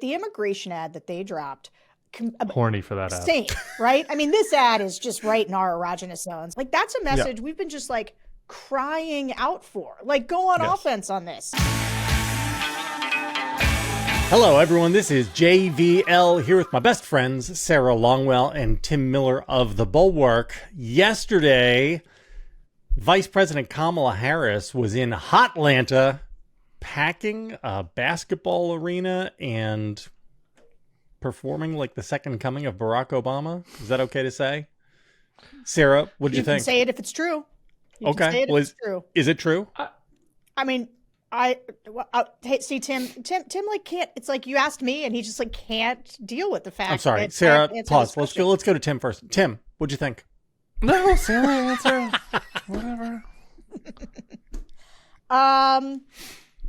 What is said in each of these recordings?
The immigration ad that they dropped. Horny for that ad. Same, right? I mean, this ad is just right in our erogenous zones. Like, that's a message we've been just like crying out for. Like, go on offense on this. Hello, everyone. This is JVL here with my best friends, Sarah Longwell and Tim Miller of the Bulwark. Yesterday, Vice President Kamala Harris was in Hotlanta packing a basketball arena and performing like the second coming of Barack Obama. Is that okay to say? Sarah, what do you think? You can say it if it's true. You okay. Can say it if it's true. Is it true? I mean, see, Tim like can't. It's like you asked me, and he just like can't deal with the fact. I'm sorry, that Sarah. Pause. Let's go to Tim first. Tim, what'd you think? No, Sarah, answer. Whatever.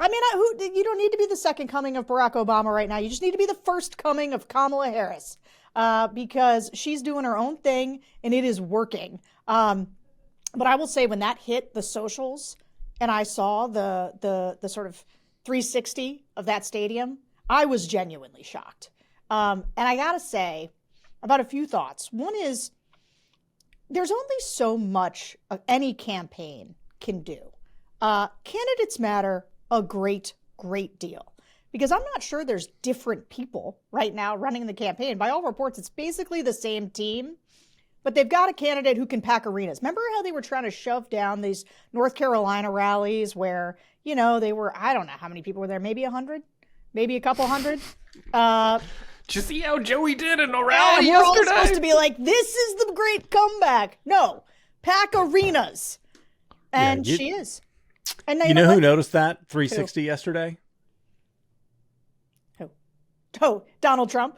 I mean, you don't need to be the second coming of Barack Obama right now. You just need to be the first coming of Kamala Harris, because she's doing her own thing and it is working. But I will say, when that hit the socials and I saw the sort of 360 of that stadium, I was genuinely shocked. And I gotta say about a few thoughts. One is, there's only so much any campaign can do. Candidates matter a great deal, because I'm not sure there's different people right now running the campaign. By all reports, it's basically the same team, but they've got a candidate who can pack arenas. Remember how they were trying to shove down these North Carolina rallies where, you know, they were, I don't know how many people were there, maybe 100, maybe a couple hundred. Did you see how Joey did in a rally yesterday? We're all supposed to be like, this is the great comeback. No, pack arenas. And she is. And you know who noticed that 360 yesterday? Who? Oh, Donald Trump.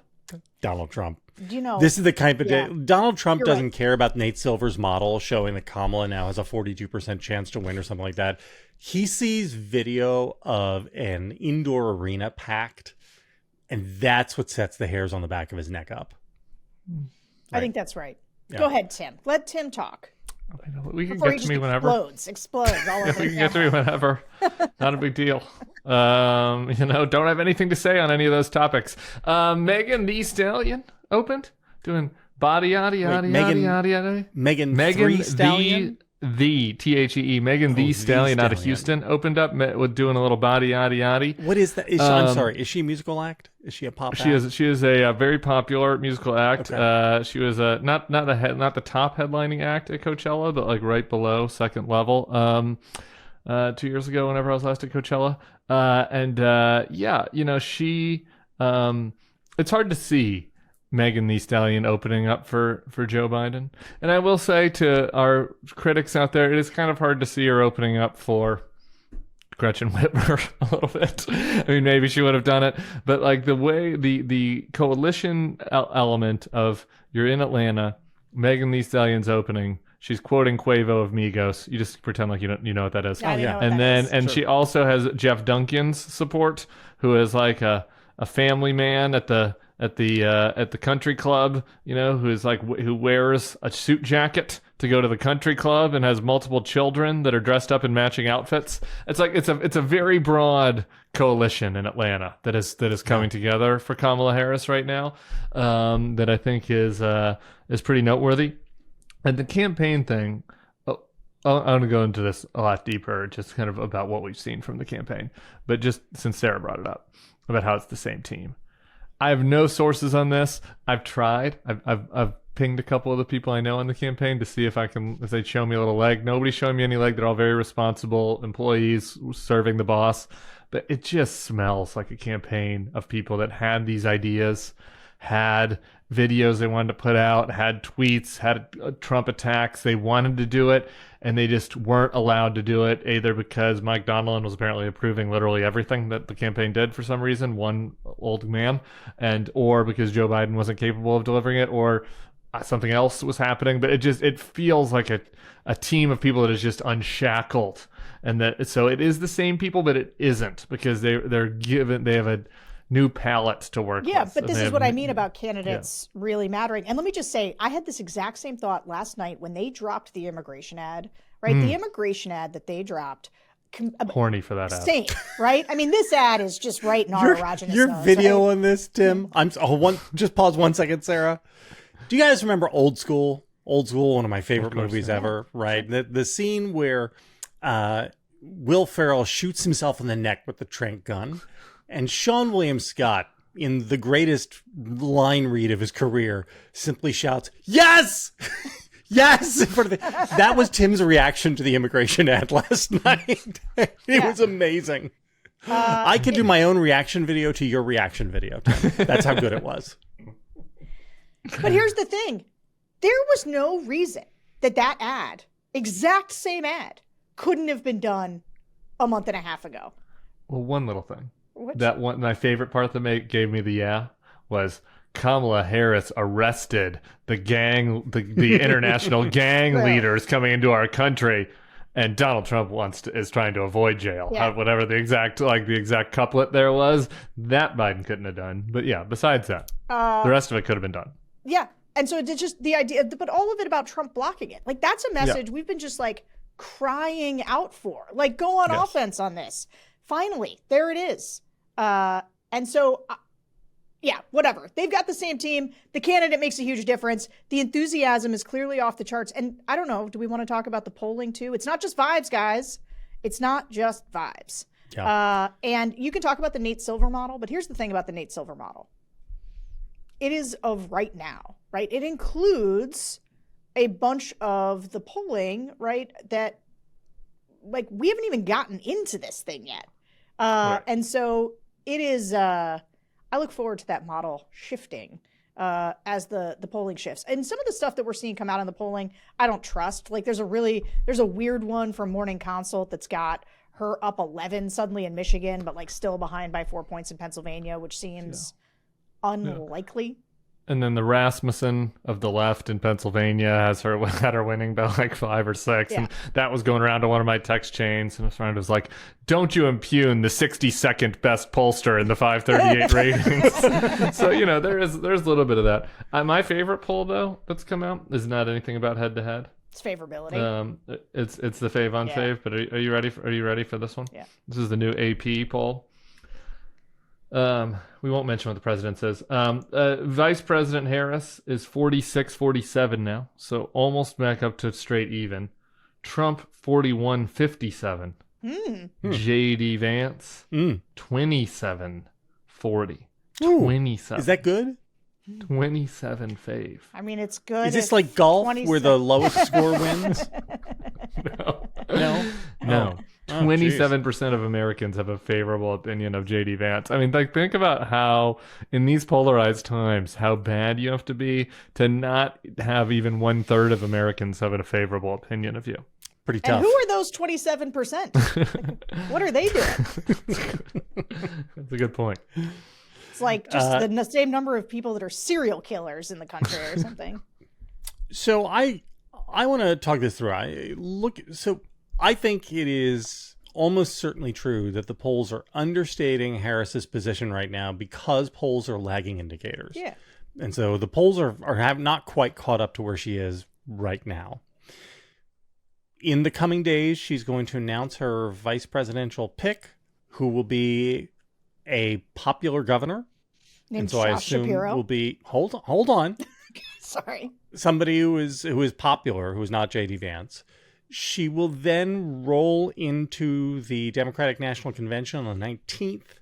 Donald Trump. Do you know? This is the kind of day. Donald Trump doesn't right. care about Nate Silver's model showing that Kamala now has a 42% chance to win or something like that. He sees video of an indoor arena packed, and that's what sets the hairs on the back of his neck up. Right? I think that's right. Yeah. Go ahead, Tim. Let Tim talk. We can get to me whenever. Explodes all over. We can get to me whenever. Not a big deal. Don't have anything to say on any of those topics. Megan Thee Stallion opened, doing body yada yada yada yada yada. Megan Thee Stallion. The Thee Megan Thee Stallion out of Houston opened up with doing a little body yada yada. What is that? I'm sorry. Is she a musical act? Is she a pop act? She is a very popular musical act. Okay. She was not the top headlining act at Coachella, but like right below, second level. 2 years ago, whenever I was last at Coachella, she. It's hard to see Megan Thee Stallion opening up for Joe Biden. And I will say to our critics out there, it is kind of hard to see her opening up for Gretchen Whitmer a little bit. I mean, maybe she would have done it, but like the way the coalition element of, you're in Atlanta, Megan Thee Stallion's opening, she's quoting Quavo of Migos. You just pretend like you know what that is. And she also has Jeff Duncan's support, who is like a family man at the country club, who wears a suit jacket to go to the country club and has multiple children that are dressed up in matching outfits. It's like it's a very broad coalition in Atlanta that is coming together for Kamala Harris right now, that I think is pretty noteworthy. And the campaign thing, I'm going to go into this a lot deeper, just kind of about what we've seen from the campaign. But just since Sarah brought it up about how it's the same team, I have no sources on this. I've tried. I've pinged a couple of the people I know on the campaign to see if they show me a little leg. Nobody's showing me any leg. They're all very responsible employees serving the boss. But it just smells like a campaign of people that had these ideas, had videos they wanted to put out, had tweets, had Trump attacks. They wanted to do it, and they just weren't allowed to do it, either because Mike Donilon was apparently approving literally everything that the campaign did for some reason, one old man, or because Joe Biden wasn't capable of delivering it, or something else was happening. But it feels like a team of people that is just unshackled, and so it is the same people, but it isn't, because they have a new palette to work with. Yeah, but this is what I mean about candidates really mattering. And let me just say, I had this exact same thought last night when they dropped the immigration ad, right? The immigration ad that they dropped Horny for that ad. insane, right? I mean, this ad is just right in our erogenous Your zone, video right? on this, Tim. Just pause 1 second, Sarah. Do you guys remember Old School? Old School, one of my favorite movies ever, right? The scene where Will Ferrell shoots himself in the neck with the trank gun, and Sean William Scott, in the greatest line read of his career, simply shouts, "Yes!" Yes! In front of that was Tim's reaction to the immigration ad last night. It was amazing. I could do my own reaction video to your reaction video, Tim. That's how good it was. But here's the thing. There was no reason that ad, exact same ad, couldn't have been done a month and a half ago. Well, one little thing. Which? That one, my favorite part that gave me the was Kamala Harris arrested the the international gang Right. leaders coming into our country, and Donald Trump is trying to avoid jail. Yeah. Whatever the exact couplet there was, that Biden couldn't have done. But yeah, besides that, the rest of it could have been done. Yeah. And so it's just the idea, but all of it about Trump blocking it. Like, that's a message we've been just like crying out for. Like, go on offense on this. Finally, there it is. And so, yeah, whatever. They've got the same team. The candidate makes a huge difference. The enthusiasm is clearly off the charts. And I don't know, do we want to talk about the polling too? It's not just vibes, guys. It's not just vibes. Yeah. And you can talk about the Nate Silver model, but here's the thing about the Nate Silver model. It is of right now, right? It includes a bunch of the polling, right, that, like, we haven't even gotten into this thing yet. Right. And so it is, I look forward to that model shifting as the polling shifts. And some of the stuff that we're seeing come out in the polling, I don't trust. Like, there's a weird one from Morning Consult that's got her up 11 suddenly in Michigan, but like still behind by 4 points in Pennsylvania, which seems unlikely. And then the Rasmussen of the left in Pennsylvania had her winning by like 5 or 6. Yeah. And that was going around to one of my text chains. And a friend was like, don't you impugn the 62nd best pollster in the 538 ratings. So, there's a little bit of that. My favorite poll, though, that's come out is not anything about head-to-head. It's favorability. It's the fave on fave. But are you ready for this one? Yeah. This is the new AP poll. We won't mention what the president says. Vice President Harris is 46-47 now, so almost back up to straight even. Trump 41-57. JD Vance 27-40. 27. Is that good? 27 fave. I mean, it's good. Is this like golf 27. where the lowest score wins? No. Oh. 27% of Americans have a favorable opinion of JD Vance. I mean, like, think about how, in these polarized times, how bad you have to be to not have even 1/3 of Americans have a favorable opinion of you. Pretty tough. And who are those 27%? What are they doing? That's a good point. It's like just the same number of people that are serial killers in the country or something. So I want to talk this through. I think it is almost certainly true that the polls are understating Harris's position right now because polls are lagging indicators. Yeah. And so the polls have not quite caught up to where she is right now. In the coming days, she's going to announce her vice presidential pick, who will be a popular governor. Named and so I Josh assume Shapiro. will be hold on. Sorry. Somebody who is popular, who is not JD Vance. She will then roll into the Democratic National Convention on the 19th.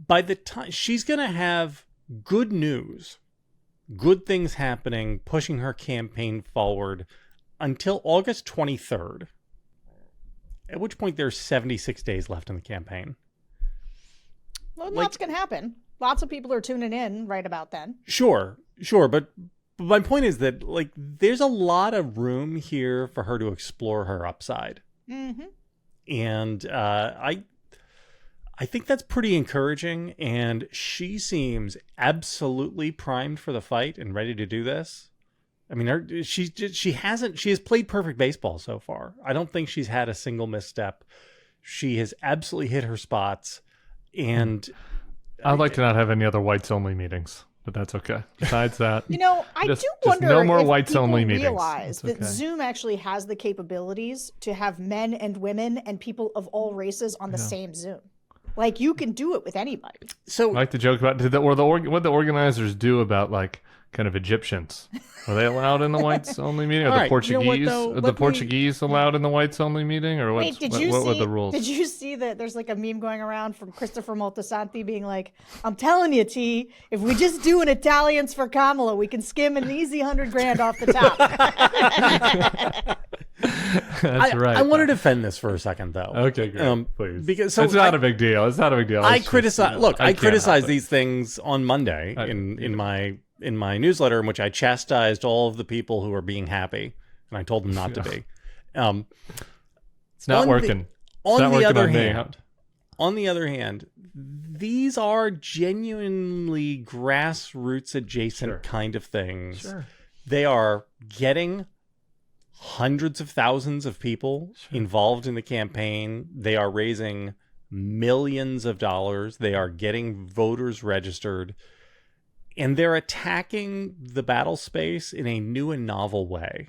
By the time she's going to have good news, good things happening, pushing her campaign forward until August 23rd, at which point there's 76 days left in the campaign. Well, lots can happen. Lots of people are tuning in right about then. Sure. But my point is that, like, there's a lot of room here for her to explore her upside. Mm-hmm. And I think that's pretty encouraging. And she seems absolutely primed for the fight and ready to do this. I mean, she has played perfect baseball so far. I don't think she's had a single misstep. She has absolutely hit her spots. And I'd like to not have any other whites only meetings. but that's okay. Besides that, I just do wonder no more if whites people only meetings. realize It's that okay. Zoom actually has the capabilities to have men and women and people of all races on the same Zoom. Like, you can do it with anybody. So I like to joke about what the organizers do about like kind of Egyptians. Are they allowed in the whites only meeting? Or All the right, Portuguese? you know what, though? Are the Let me- Portuguese allowed in the whites only meeting? Or Wait, what were the rules? Did you see that there's like a meme going around from Christopher Moltisanti being like, I'm telling you, T, if we just do an Italians for Kamala, we can skim an easy $100,000 off the top. That's right. I want to defend this for a second, though. Okay, great. Please. Because it's not a big deal. It's not a big deal. I It's just, criticize. Look, I can't criticize help it. these things on Monday in my newsletter, in which I chastised all of the people who are being happy, and I told them not to be. It's not working. It's not working on me. On the other hand, these are genuinely grassroots adjacent kind of things. Sure. They are getting hundreds of thousands of people involved in the campaign. They are raising millions of dollars. They are getting voters registered. And they're attacking the battle space in a new and novel way.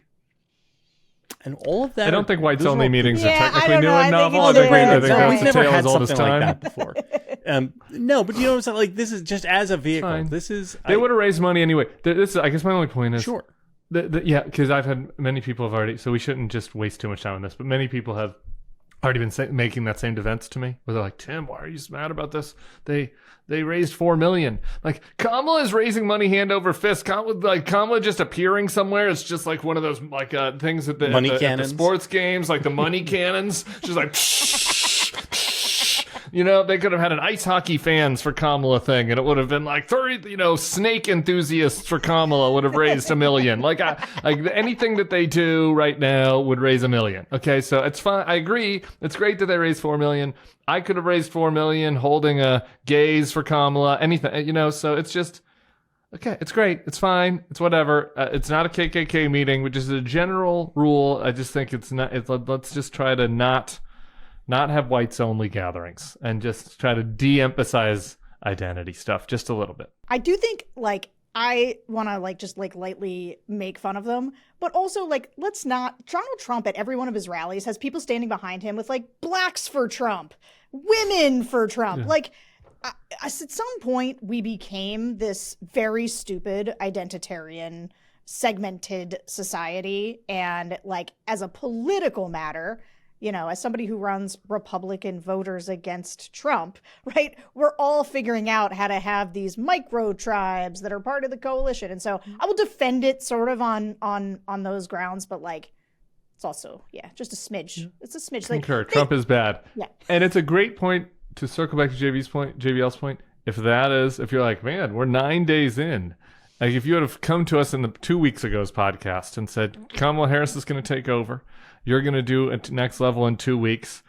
And all of that. I don't think whites only meetings are Yeah, I technically don't new know. and I think novel. it's I think different. that's We've a never tale had as old as something time. like that before. No, but you know what I'm saying? Like, this is just as a vehicle. Fine. This is. They would have raised money anyway. This, I guess my only point is... Sure. Yeah, because I've had many people have already... So we shouldn't just waste too much time on this, but many people have already been making that same defense to me, where they're like, Tim, why are you so mad about this? They raised $4 million. Like, Kamala is raising money hand over fist. Kamala just appearing somewhere. It's just like one of those like things at the sports games, like the money cannons. She's like, they could have had an ice hockey fans for Kamala thing, and it would have been like 30, snake enthusiasts for Kamala would have raised $1 million. Like anything that they do right now would raise $1 million. Okay, so it's fine. I agree. It's great that they raised $4 million. I could have raised $4 million holding a gaze for Kamala. Anything, So it's just okay. It's great. It's fine. It's whatever. It's not a KKK meeting, which is a general rule. I just think it's not. Let's just try to not have whites only gatherings and just try to de-emphasize identity stuff just a little bit. I do think I want to just lightly make fun of them, but also let's not. Donald Trump at every one of his rallies has people standing behind him with blacks for Trump, women for Trump. Yeah. At some point we became this very stupid identitarian segmented society, and as a political matter, as somebody who runs Republican voters against Trump, right? We're all figuring out how to have these micro tribes that are part of the coalition. And so I will defend it sort of on those grounds, but it's also, just a smidge. It's a smidge. Concur. Trump is bad. Yeah. And it's a great point to circle back to JVL's point. If you're like, man, we're 9 days in. Like if you would have come to us in the 2 weeks ago's podcast and said, Kamala Harris is going to take over. You're going to do a next level in 2 weeks.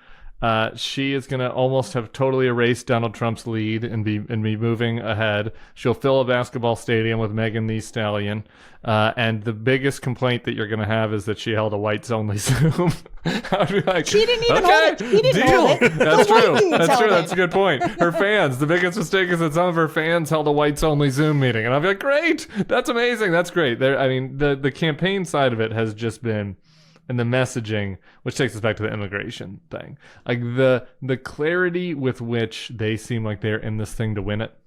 She is going to almost have totally erased Donald Trump's lead and be moving ahead. She'll fill a basketball stadium with Megan Thee Stallion. And the biggest complaint that you're going to have is that she held a whites only Zoom. I'd be like, she didn't even hold it. He didn't hold it. That's true. That's true. That's a good point. Her fans. The biggest mistake is that some of her fans held a whites only Zoom meeting. And I'd be like, great. That's amazing. That's great. The campaign side of it has just been... And the messaging, which takes us back to the immigration thing, the clarity with which they seem like they're in this thing to win it,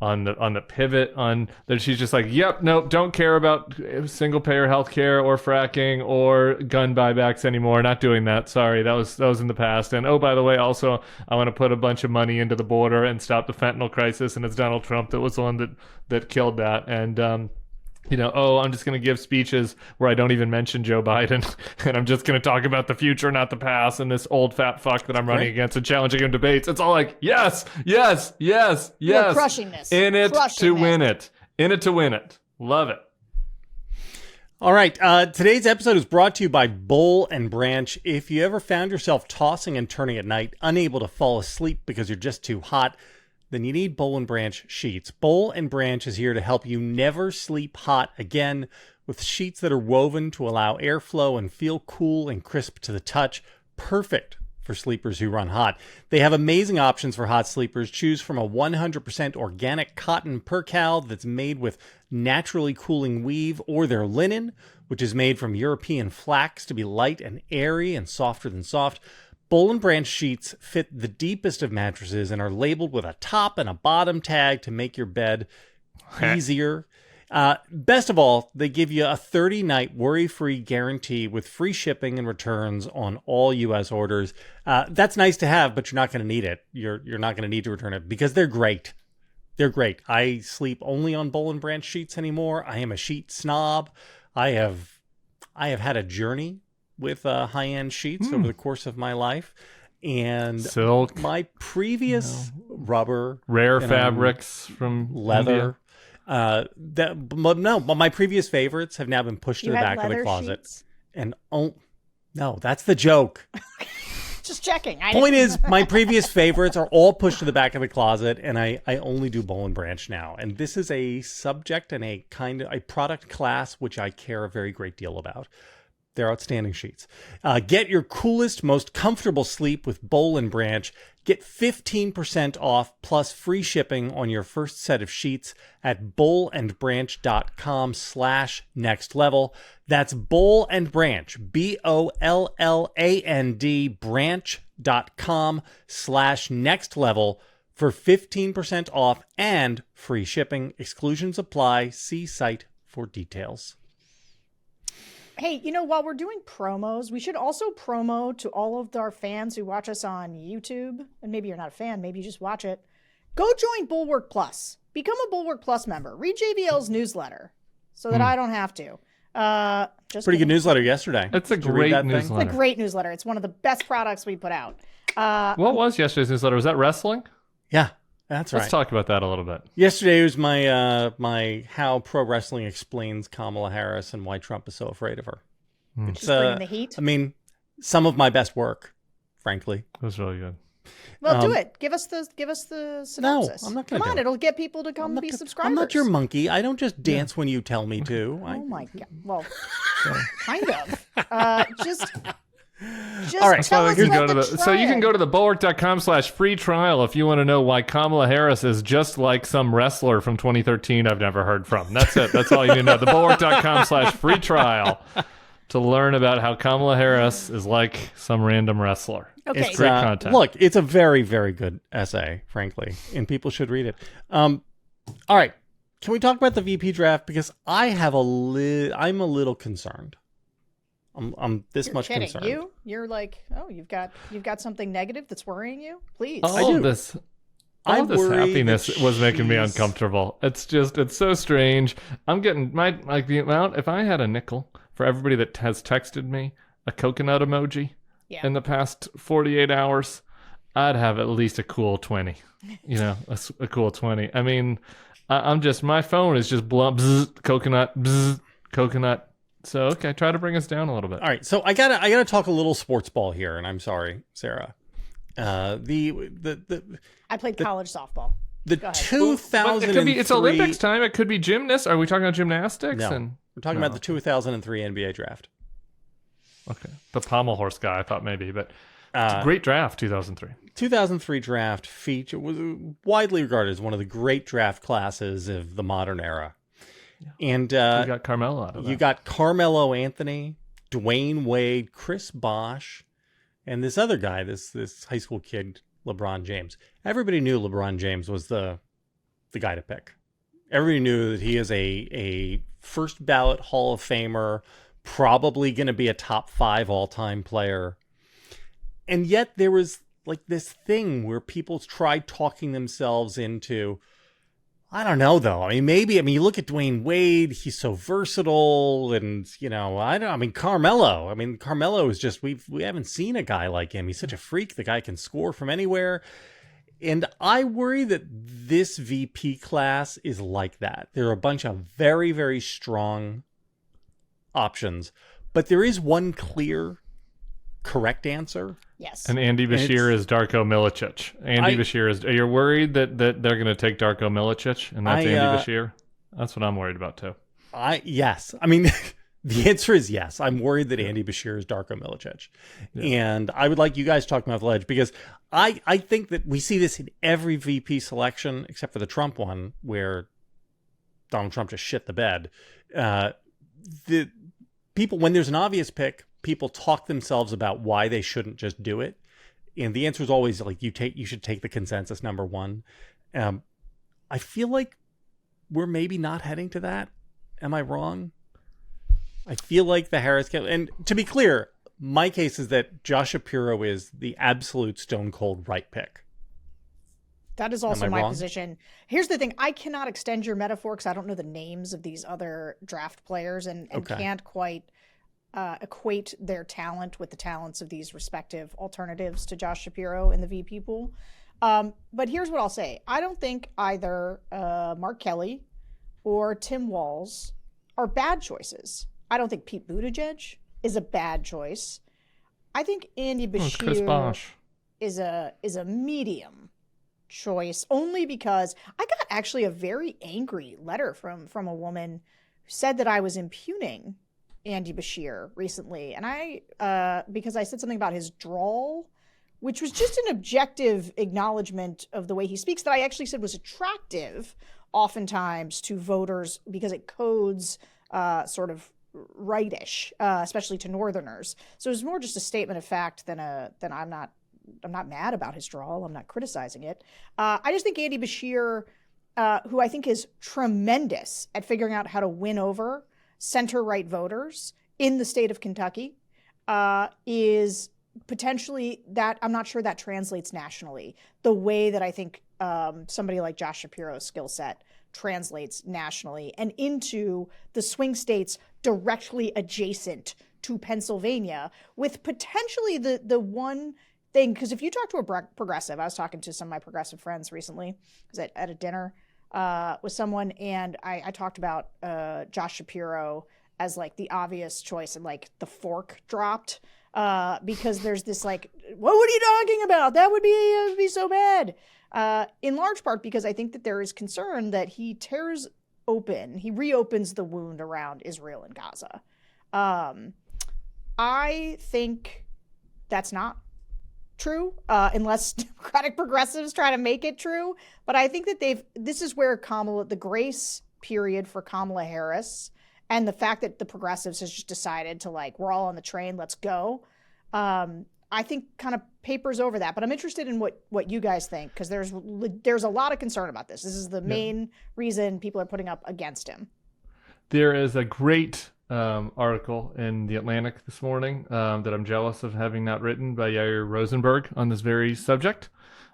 on the pivot, on that she's just like, yep, nope, don't care about single payer healthcare or fracking or gun buybacks anymore. Not doing that. Sorry, that was in the past. And oh, by the way, also I want to put a bunch of money into the border and stop the fentanyl crisis. And it's Donald Trump that was the one that killed that. And I'm just going to give speeches where I don't even mention Joe Biden, and I'm just going to talk about the future, not the past, and this old fat fuck that I'm running against and challenging him debates. It's all like, yes. You're crushing this. In it to win it. In it to win it. Love it. All right. Today's episode is brought to you by Boll and Branch. If you ever found yourself tossing and turning at night, unable to fall asleep because you're just too hot, then you need Boll and Branch sheets. Boll and Branch is here to help you never sleep hot again, with sheets that are woven to allow airflow and feel cool and crisp to the touch. Perfect for sleepers who run hot. They have amazing options for hot sleepers. Choose from a 100% organic cotton percale that's made with naturally cooling weave, or their linen, which is made from European flax to be light and airy and softer than soft. Boll and Branch sheets fit the deepest of mattresses and are labeled with a top and a bottom tag to make your bed easier. Best of all, they give you a 30-night worry-free guarantee with free shipping and returns on all U.S. orders. That's nice to have, but you're not going to need it. You're not going to need to return it because they're great. They're great. I sleep only on Boll and Branch sheets anymore. I am a sheet snob. I have had a journey with high-end sheets over the course of my life. And silk, my previous rubber, rare fabrics from leather. But my previous favorites have now been pushed to the back of the closet. Sheets? And no, that's the joke. Just checking. Point is, my previous favorites are all pushed to the back of the closet, and I only do Boll and Branch now. And this is a subject and a product class which I care a very great deal about. They're outstanding sheets. Get your coolest, most comfortable sleep with Boll and Branch. Get 15% off plus free shipping on your first set of sheets at bollandbranch.com/nextlevel. That's Boll and Branch, BOLLAND branch.com/nextlevel for 15% off and free shipping. Exclusions apply. See site for details. Hey, while we're doing promos, we should also promo to all of our fans who watch us on YouTube. And maybe you're not a fan, maybe you just watch it. Go join Bulwark Plus. Become a Bulwark Plus member. Read JVL's newsletter so that I don't have to. Pretty good newsletter yesterday. It's a great newsletter. It's a great newsletter. It's one of the best products we put out. What was yesterday's newsletter? Was that wrestling? Yeah, that's right. Let's talk about that a little bit. Yesterday was my how pro wrestling explains Kamala Harris and why Trump is so afraid of her. She's bringing the heat. I mean, some of my best work, frankly. It was really good. Well, do it. Give us the synopsis. No, I'm not going to. Come on, it'll get people to come be subscribers. I'm not your monkey. I don't just dance when you tell me to. Oh my god. Well, kind of. Just all right. tell us about the so you can go to the bulwark.com/free trial if you want to know why Kamala Harris is just like some wrestler from 2013 I've never heard from. That's it. That's all you need to know. The bulwark.com/free trial to learn about how Kamala Harris is like some random wrestler. Okay. It's great content. Look, it's a very, very good essay, frankly, and people should read it. All right. Can we talk about the VP draft? Because I'm a little concerned. I'm this You're much kidding. concerned. You're like, oh, you've got something negative that's worrying you? Please. All this happiness was making me uncomfortable. It's so strange. I'm getting the amount. If I had a nickel for everybody that has texted me a coconut emoji in the past 48 hours, I'd have at least a cool 20. A cool 20. I mean, my phone is just coconut, coconut. So, okay, try to bring us down a little bit. All right, so I gotta talk a little sports ball here, and I'm sorry, Sarah. I played college softball. The 2003... It's Olympics time. It could be gymnasts. Are we talking about gymnastics? No, we're talking about the 2003 NBA draft. Okay. The pommel horse guy, I thought maybe, but it's a great draft, 2003. 2003 draft was widely regarded as one of the great draft classes of the modern era. Yeah. And you got Carmelo out of that. You got Carmelo Anthony, Dwayne Wade, Chris Bosh, and this other guy, this high school kid, LeBron James. Everybody knew LeBron James was the guy to pick. Everybody knew that he is a first ballot Hall of Famer, probably going to be a top 5 all-time player. And yet there was like this thing where people tried talking themselves into, I don't know though. I mean, you look at Dwayne Wade, he's so versatile, and Carmelo is just, we haven't seen a guy like him. He's such a freak. The guy can score from anywhere. And I worry that this VP class is like that. There are a bunch of very, very strong options, but there is one clear, correct answer. Yes. And Andy Bashir is Darko Milicic. Are you worried that they're going to take Darko Milicic and that's Andy Bashir? That's what I'm worried about too. Yes. I mean, The answer is yes. I'm worried that Andy Bashir is Darko Milicic. And I would like you guys to talk me off the ledge, because I think that we see this in every VP selection, except for the Trump one, where Donald Trump just shit the bed. The people, when there's an obvious pick, people talk themselves about why they shouldn't just do it. And the answer is always like, you should take the consensus number one. I feel like we're maybe not heading to that. Am I wrong? I feel like the Harris camp, and to be clear, my case is that Josh Shapiro is the absolute stone cold right pick. That is also my position. Here's the thing. I cannot extend your metaphor because I don't know the names of these other draft players and can't quite equate their talent with the talents of these respective alternatives to Josh Shapiro in the VP pool. But here's what I'll say. I don't think either Mark Kelly or Tim Walz are bad choices. I don't think Pete Buttigieg is a bad choice. I think Andy Bashir is a medium choice, only because I got actually a very angry letter from a woman who said that I was impugning Andy Bashir recently, and because I said something about his drawl, which was just an objective acknowledgement of the way he speaks that I actually said was attractive oftentimes to voters because it codes sort of rightish, especially to Northerners. So it was more just a statement of fact than I'm not mad about his drawl. I'm not criticizing it. I just think Andy Bashir, who I think is tremendous at figuring out how to win over center-right voters in the state of Kentucky, is potentially that I'm not sure that translates nationally the way that I think somebody like Josh Shapiro's skill set translates nationally and into the swing states directly adjacent to Pennsylvania, with potentially the one thing, because if you talk to a progressive, I was talking to some of my progressive friends recently, I was at a dinner with someone, and I talked about Josh Shapiro as like the obvious choice, and like the fork dropped because there's this like, what are you talking about? That would be so bad. In large part because I think that there is concern that he reopens the wound around Israel and Gaza. I think that's not true, unless Democratic progressives try to make it true. But I think that this is where the grace period for Kamala Harris and the fact that the progressives has just decided to like, we're all on the train, let's go. I think kind of papers over that, but I'm interested in what you guys think, because there's a lot of concern about this. This is the main reason people are putting up against him. There is a great article in The Atlantic this morning that I'm jealous of having not written, by Yair Rosenberg on this very subject,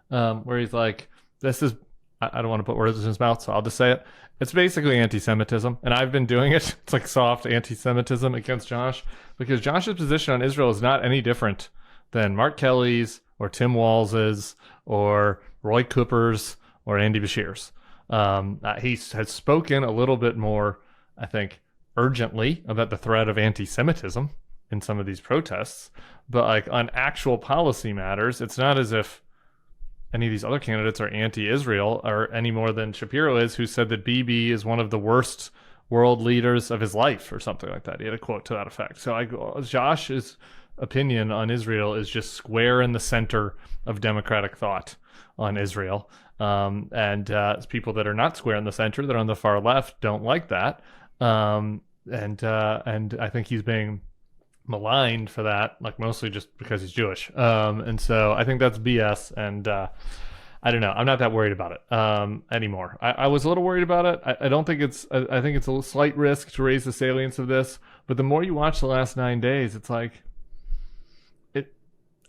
where he's like, this is, I don't want to put words in his mouth, so I'll just say it. It's basically anti-Semitism, and I've been doing it. It's like soft anti-Semitism against Josh, because Josh's position on Israel is not any different than Mark Kelly's or Tim Walz's or Roy Cooper's or Andy Bashir's. He has spoken a little bit more, I think, urgently about the threat of anti-Semitism in some of these protests, but like on actual policy matters, it's not as if any of these other candidates are anti-Israel or any more than Shapiro is, who said that Bibi is one of the worst world leaders of his life or something like that. He had a quote to that effect. So Josh's opinion on Israel is just square in the center of democratic thought on Israel. And people that are not square in the center, that are on the far left, don't like that. And I think he's being maligned for that, like mostly just because he's Jewish. And so I think that's BS. And I don't know. I'm not that worried about it anymore. I was a little worried about it. I don't think I think it's a slight risk to raise the salience of this. But the more you watch the last 9 days, it's like,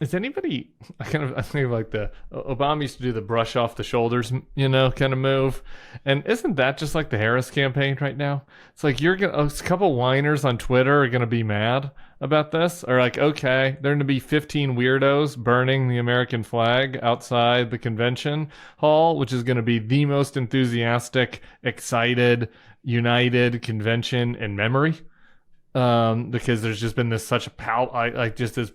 is anybody, I think of like the Obama used to do the brush off the shoulders, kind of move. And isn't that just like the Harris campaign right now? It's like a couple whiners on Twitter are going to be mad about this, or like, okay, there are going to be 15 weirdos burning the American flag outside the convention hall, which is going to be the most enthusiastic, excited, united convention in memory. Because there's just been this such a just this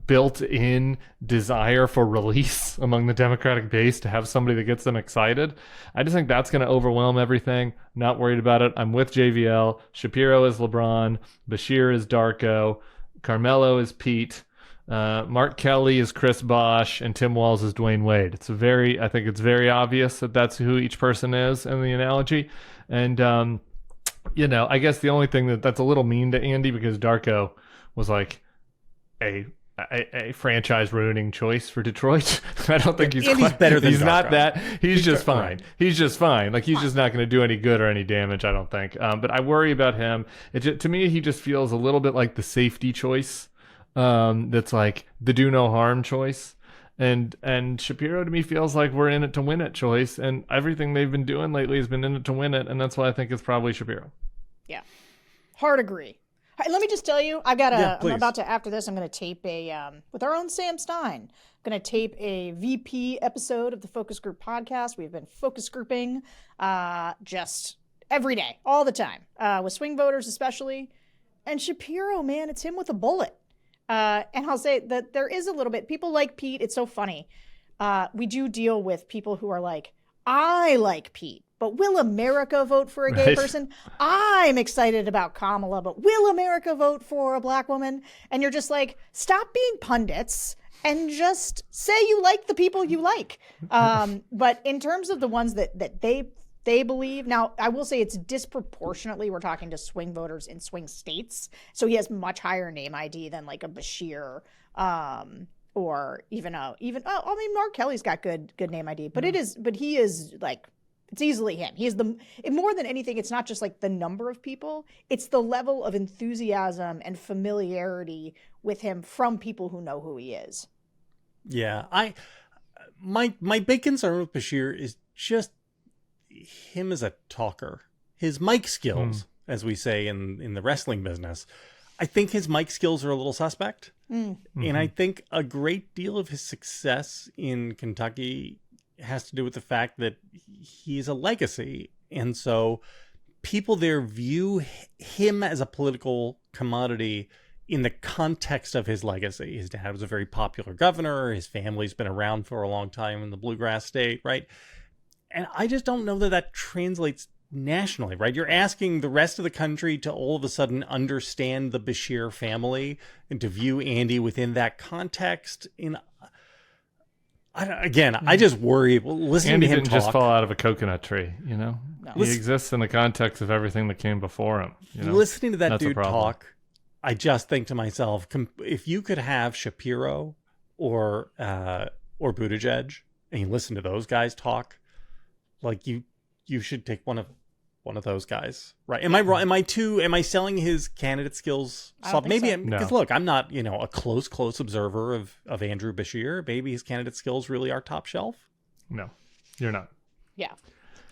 built-in desire for release among the Democratic base to have somebody that gets them excited. I just think that's going to overwhelm everything. Not worried about it. I'm with JVL. Shapiro is LeBron. Bashir is Darko. Carmelo is Pete. Mark Kelly is Chris Bosh, and Tim Walz is Dwayne Wade. I think it's very obvious that that's who each person is in the analogy. And, I guess the only thing that's a little mean to Andy, because Darko was like a franchise ruining choice for Detroit. I don't think he's better than he's Darko. Not that. He's just fine. Right. He's just fine. Like, he's just not going to do any good or any damage, I don't think. But I worry about him. To me, he just feels a little bit like the safety choice. That's like the do no harm choice. And Shapiro to me feels like we're in it to win it choice. And everything they've been doing lately has been in it to win it. And that's why I think it's probably Shapiro. Yeah. Hard agree. Hey, let me just tell you, I'm about to, after this, I'm going to tape with our own Sam Stein, I'm going to tape a VP episode of the Focus Group podcast. We've been focus grouping just every day, all the time, with swing voters especially. And Shapiro, man, it's him with a bullet. And I'll say that there is a little bit, people like Pete, it's so funny. We do deal with people who are like, I like Pete. But will America vote for a gay person? I'm excited about Kamala, but will America vote for a black woman? And you're just like, stop being pundits and just say you like the people you like. But in terms of the ones that they believe, now I will say it's disproportionately, we're talking to swing voters in swing states. So he has much higher name ID than like a Bashir, or even Mark Kelly's got good name ID, but he is like, it's easily him. He is more than anything, it's not just like the number of people, it's the level of enthusiasm and familiarity with him from people who know who he is. Yeah. My big concern with Bashir is just him as a talker. His mic skills, as we say in the wrestling business, I think his mic skills are a little suspect. And I think a great deal of his success in Kentucky has to do with the fact that he's a legacy. And so people there view him as a political commodity in the context of his legacy. His dad was a very popular governor. His family's been around for a long time in the bluegrass state, right? And I just don't know that translates nationally, right? You're asking the rest of the country to all of a sudden understand the Bashir family and to view Andy within that context. I just worry listening Andy to him didn't talk. just fall out of a coconut tree, No. He exists in the context of everything that came before him. Listening to that That's dude talk, I just think to myself, if you could have Shapiro or Buttigieg and you listen to those guys talk, like you should take one of those guys, right? Am I wrong? Am I selling his candidate skills? Maybe because look, I'm not a close observer of Andrew Bashir. Maybe his candidate skills really are top shelf. No, you're not. Yeah,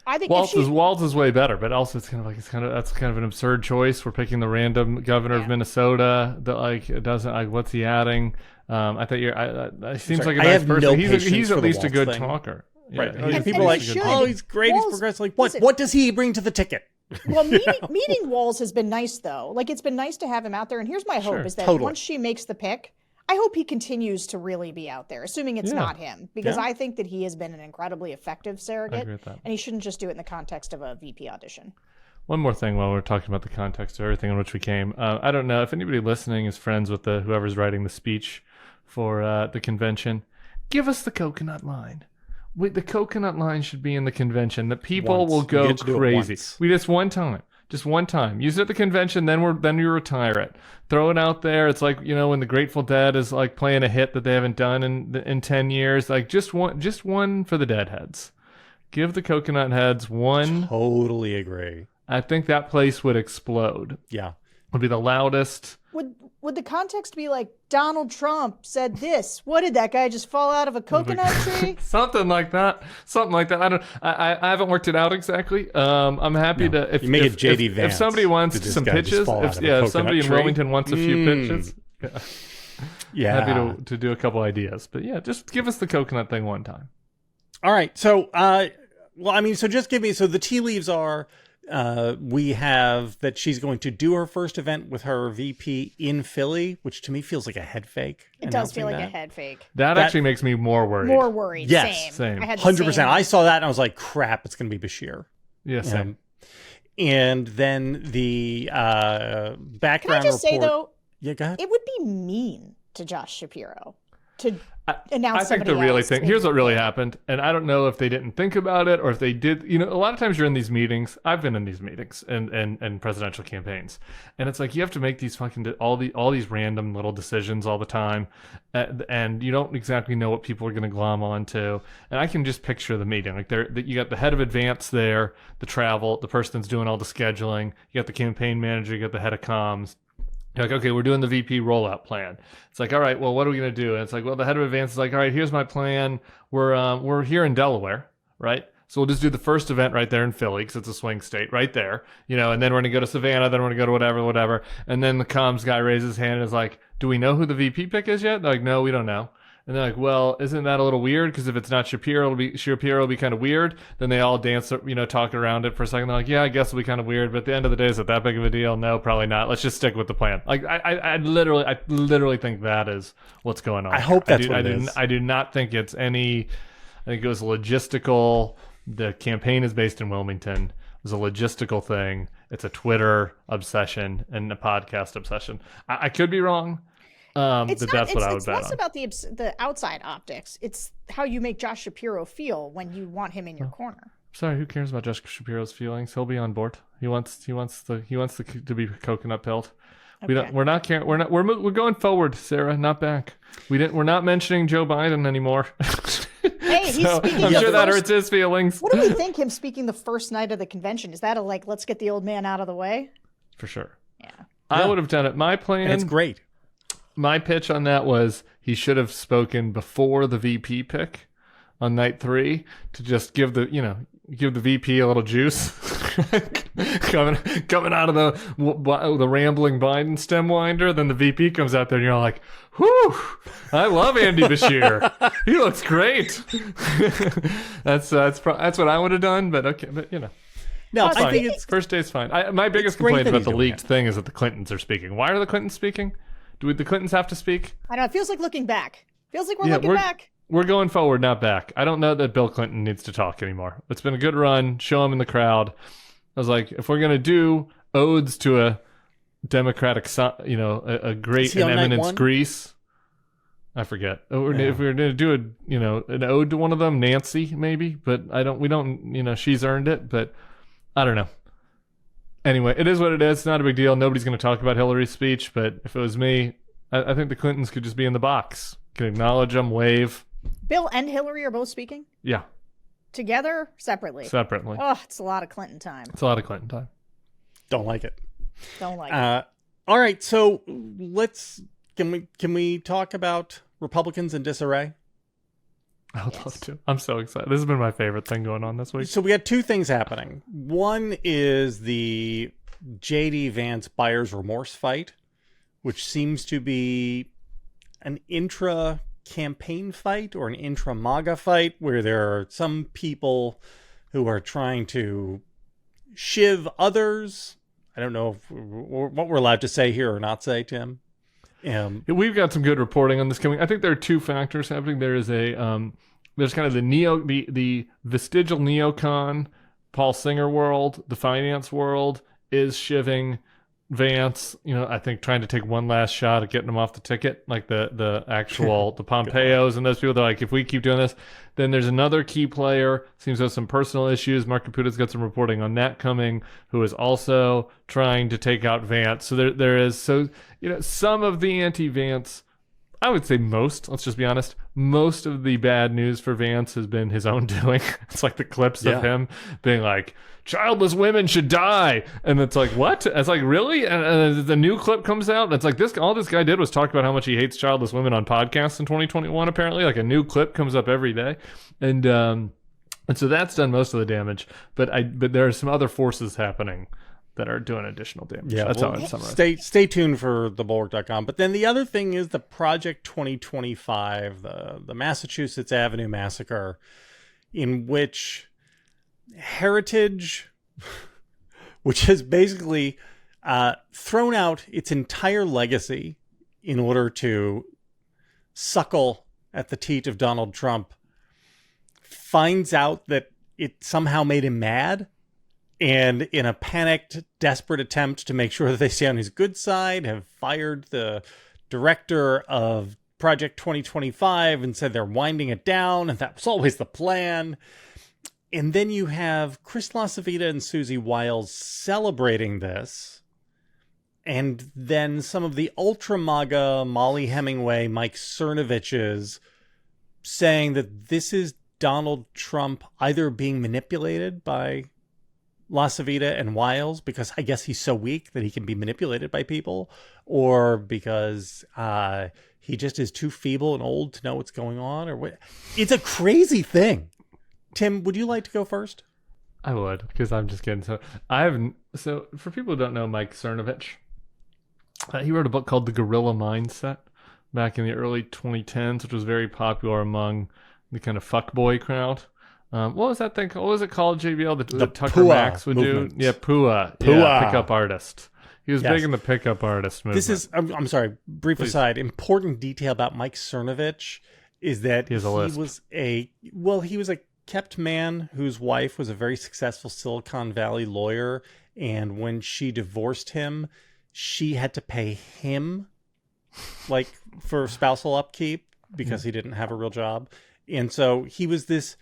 I think Walz is way better, but also that's kind of an absurd choice. We're picking the random governor of Minnesota that it doesn't what's he adding? I thought it seems like a nice person. He's at least a good talker. Right. Yeah, people are like, he's great, he's progressive. Like, what does he bring to the ticket? Well, meeting Walz has been nice, though. Like, it's been nice to have him out there. And here's my hope is that once she makes the pick, I hope he continues to really be out there, assuming it's not him. Because I think that he has been an incredibly effective surrogate. I agree with that. And he shouldn't just do it in the context of a VP audition. One more thing while we're talking about the context of everything in which we came. I don't know if anybody listening is friends with whoever's writing the speech for the convention. Give us the coconut line. The coconut line should be in the convention. The people will go crazy. We just one time. Use it at the convention, then you retire it. Throw it out there. It's like when the Grateful Dead is like playing a hit that they haven't done in 10 years. Like just one for the Deadheads. Give the Coconut Heads one. Totally agree. I think that place would explode. Yeah, would be the loudest. Would the context be like Donald Trump said this? What did that guy just fall out of a coconut tree? Something like that. I haven't worked it out exactly. I'm happy to if you make it JD Vance. If somebody wants some pitches, if somebody in Wilmington wants a few pitches, happy to do a couple ideas. But just give us the coconut thing one time. All right. So, so just give me. So the tea leaves are We have that she's going to do her first event with her VP in Philly, which to me feels like a head fake. It does feel like a head fake. That actually makes me more worried. More worried. Yes, same. I had the 100%. same. I saw that and I was like, crap, it's going to be Bashir. Yeah, same. And then the background Can I just say, report- though, Yeah, go ahead. it would be mean to Josh Shapiro to announce I think the somebody really else. thing, here's what really happened, and I don't know if they didn't think about it or if they did. You know, a lot of times you're in these meetings. I've been in these meetings and presidential campaigns, and it's like you have to make these fucking all these random little decisions all the time, and you don't exactly know what people are going to glom onto. And I can just picture the meeting like you got the head of advance there, the travel, the person that's doing all the scheduling. You got the campaign manager, you got the head of comms. You're like, okay, we're doing the VP rollout plan. It's like, all right, well, what are we going to do? And it's like, well, the head of advance is like, all right, here's my plan. We're here in Delaware, right? So we'll just do the first event right there in Philly because it's a swing state right there, you know, and then we're going to go to Savannah, then we're going to go to whatever. And then the comms guy raises his hand and is like, do we know who the VP pick is yet? They're like, no, we don't know. And they're like, well, isn't that a little weird? Because if it's not Shapiro, it'll be kind of weird. Then they all dance, you know, talk around it for a second. They're like, yeah, I guess it'll be kind of weird. But at the end of the day, is it that big of a deal? No, probably not. Let's just stick with the plan. Like, I literally think that is what's going on. I hope that's what it is. I do not think it's any. I think it was logistical. The campaign is based in Wilmington. It was a logistical thing. It's a Twitter obsession and a podcast obsession. I could be wrong. That's what I would bet on. It's less about the outside optics. It's how you make Josh Shapiro feel when you want him in your corner. Sorry, who cares about Josh Shapiro's feelings? He'll be on board. He wants to be coconut pilled. Okay. We're going forward, Sarah, not back. We're not mentioning Joe Biden anymore. Hey, he's speaking. I'm sure that hurts his feelings. What do we think him speaking the first night of the convention? Is that let's get the old man out of the way? For sure. Yeah. I would have done it. My plan. And it's great. My pitch on that was he should have spoken before the VP pick on night 3 to just give the VP a little juice coming out of the rambling Biden stem winder. Then the VP comes out there and you're like, whew, I love Andy Bashir. He looks great. That's what I would have done. But okay, but you know. No, I think it's first day's fine. My biggest complaint about the leaked thing is that the Clintons are speaking. Why are the Clintons speaking? Do the Clintons have to speak? I don't know. It feels like looking back. Feels like we're looking back. We're going forward, not back. I don't know that Bill Clinton needs to talk anymore. It's been a good run. Show him in the crowd. I was like, if we're going to do odes to a Democratic, a great and eminence Greece, I forget. If we were going to do an ode to one of them, Nancy, maybe. But we don't, she's earned it. But I don't know. Anyway, it is what it is. It's not a big deal. Nobody's going to talk about Hillary's speech, but if it was me, I think the Clintons could just be in the box. Can acknowledge them, wave. Bill and Hillary are both speaking? Yeah. Together? Separately? Separately. Oh, it's a lot of Clinton time. It's a lot of Clinton time. Don't like it. Don't like it. All right, so can we talk about Republicans in disarray? I would love to. I'm so excited. This has been my favorite thing going on this week. So we had two things happening. One is the JD Vance buyer's remorse fight, which seems to be an intra-campaign fight or an intra-MAGA fight where there are some people who are trying to shiv others. I don't know what we're allowed to say here or not say, Tim. We've got some good reporting on this coming. I think there are two factors happening. There is there's kind of the vestigial neocon Paul Singer world. The finance world is shivving Vance, I think trying to take one last shot at getting him off the ticket, like the actual the Pompeos and those people. They're like, if we keep doing this, then there's another key player seems to have some personal issues. Mark Caputa's got some reporting on that coming, who is also trying to take out Vance. So there is some of the anti-Vance. I would say let's just be honest, most of the bad news for Vance has been his own doing. It's like the clips of him being like, childless women should die. And it's like, what? It's like, really? And the new clip comes out. And it's like, all this guy did was talk about how much he hates childless women on podcasts in 2021, apparently. Like a new clip comes up every day. And so that's done most of the damage. But there are some other forces happening that are doing additional damage. Yeah, that's how I'd summarize. Stay tuned for the Bulwark.com. But then the other thing is the Project 2025, the Massachusetts Avenue Massacre, in which heritage which has basically thrown out its entire legacy in order to suckle at the teat of Donald Trump, finds out that it somehow made him mad, and in a panicked, desperate attempt to make sure that they stay on his good side, have fired the director of Project 2025 and said they're winding it down, and that was always the plan. And then you have Chris LaCivita and Susie Wiles celebrating this, and then some of the ultra MAGA Molly Hemingway, Mike Cernoviches saying that this is Donald Trump either being manipulated by LaCivita and Wiles because I guess he's so weak that he can be manipulated by people, or because he just is too feeble and old to know what's going on, or what. It's a crazy thing. Tim, would you like to go first? I would, because I'm just kidding. So for people who don't know Mike Cernovich, he wrote a book called The Guerrilla Mindset back in the early 2010s, which was very popular among the kind of fuckboy crowd. What was that thing? What was it called, JBL? The Tucker PUA Max would movement. do? Yeah, PUA. PUA. Yeah, pickup artist. He was big in the pickup artist movement. This is, I'm sorry, brief aside, important detail about Mike Cernovich is that he was a kept man whose wife was a very successful Silicon Valley lawyer, and when she divorced him, she had to pay him like for spousal upkeep because he didn't have a real job. And so he was this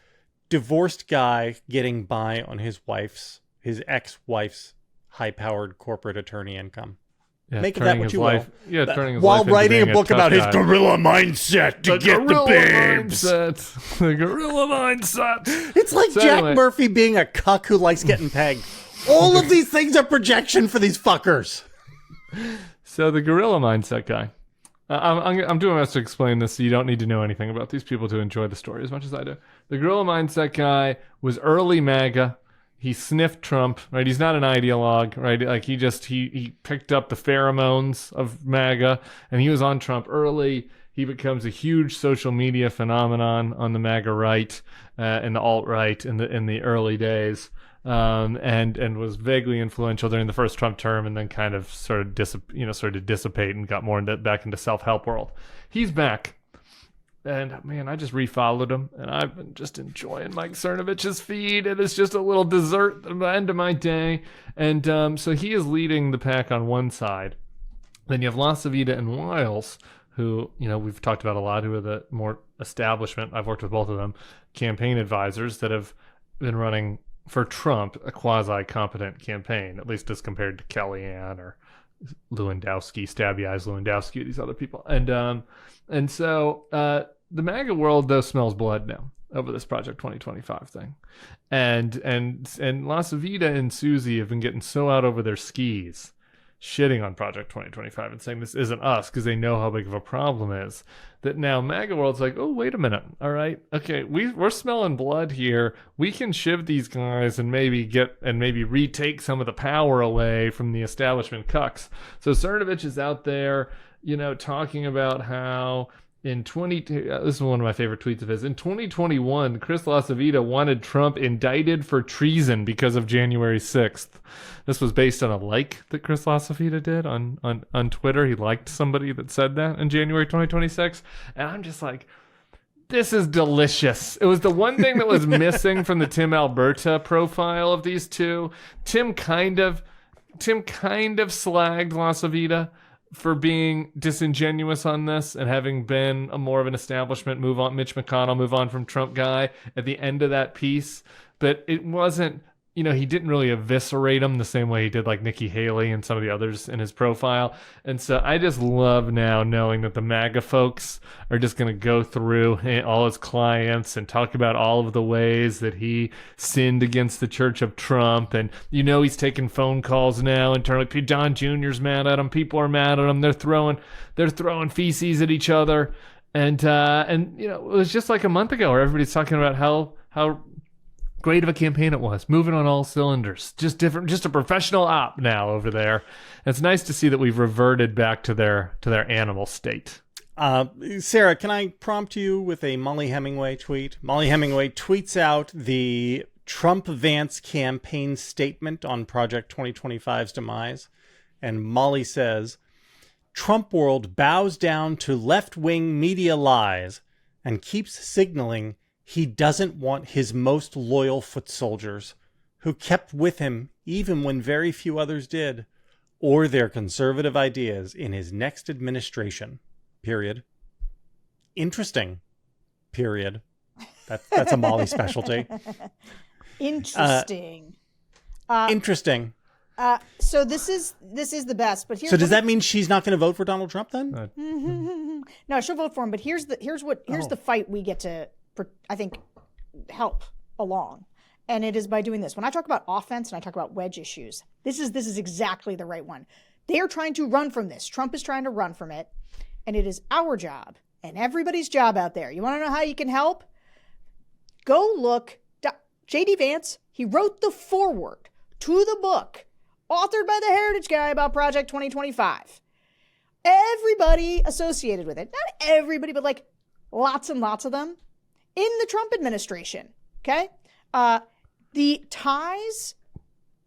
divorced guy getting by on his ex-wife's high-powered corporate attorney income. Yeah, Make of that what you will. Yeah, turning his while life into writing a being book tough about his guy. guerrilla mindset to get the babes. The guerrilla mindset. It's like So Jack anyway. Murphy being a cuck who likes getting pegged. All of these things are projection for these fuckers. So the guerrilla mindset guy. I'm doing my best to explain this, so you don't need to know anything about these people to enjoy the story as much as I do. The guerrilla mindset guy was early MAGA. He sniffed Trump, right? He's not an ideologue, right? Like he picked up the pheromones of MAGA, and he was on Trump early. He becomes a huge social media phenomenon on the MAGA right and the alt-right in the early days. And was vaguely influential during the first Trump term, and then kind of started to dissipate and got more back into self-help world. He's back, and man, I just refollowed him, and I've been just enjoying Mike Cernovich's feed. It is just a little dessert at the end of my day, and so he is leading the pack on one side. Then you have LaCivita and Wiles, who we've talked about a lot, who are the more establishment. I've worked with both of them, campaign advisors that have been running for Trump a quasi-competent campaign, at least as compared to Kellyanne or Lewandowski, Stabby Eyes Lewandowski, these other people. And so the MAGA world, though, smells blood now over this Project 2025 thing. And LaCivita and Susie have been getting so out over their skis, shitting on Project 2025 and saying this isn't us because they know how big of a problem is, that now MAGA world's like, oh, wait a minute. All right. Okay. We're smelling blood here. We can shiv these guys and maybe retake some of the power away from the establishment cucks. So Cernovich is out there, talking about how this is one of my favorite tweets of his. In 2021, Chris LaCivita wanted Trump indicted for treason because of January 6th. This was based on a like that Chris LaCivita did on Twitter. He liked somebody that said that in January 2026. And I'm just like, this is delicious. It was the one thing that was missing from the Tim Alberta profile of these two. Tim kind of slagged LaCivita for being disingenuous on this and having been a more of an establishment Mitch McConnell move on from Trump guy at the end of that piece. But it wasn't, he didn't really eviscerate him the same way he did like Nikki Haley and some of the others in his profile. And so I just love now knowing that the MAGA folks are just going to go through all his clients and talk about all of the ways that he sinned against the Church of Trump. And he's taking phone calls now internally. John Jr.'s mad at him. People are mad at him. They're throwing feces at each other. And it was just like a month ago where everybody's talking about how great of a campaign it was, moving on all cylinders, just a professional op now over there. And it's nice to see that we've reverted back to their animal state. Sarah, can I prompt you with a Molly Hemingway tweet? Molly Hemingway tweets out the Trump-Vance campaign statement on Project 2025's demise. And Molly says, Trump world bows down to left-wing media lies and keeps signaling he doesn't want his most loyal foot soldiers, who kept with him even when very few others did, or their conservative ideas in his next administration. Period. Interesting. Period. That's a Molly specialty. Interesting. Interesting. So this is the best, but here's So does that mean she's not going to vote for Donald Trump then? No, she'll vote for him. But here's the fight we get to, I think, help along, and it is by doing this. When I talk about offense and I talk about wedge issues, this is exactly the right one. They are trying to run from this. Trump is trying to run from it, and it is our job and everybody's job out there. You want to know how you can help? Go look. J.D. Vance, he wrote the foreword to the book authored by the Heritage guy about Project 2025. Everybody associated with it, not everybody, but like lots and lots of them in the Trump administration. Okay. The ties,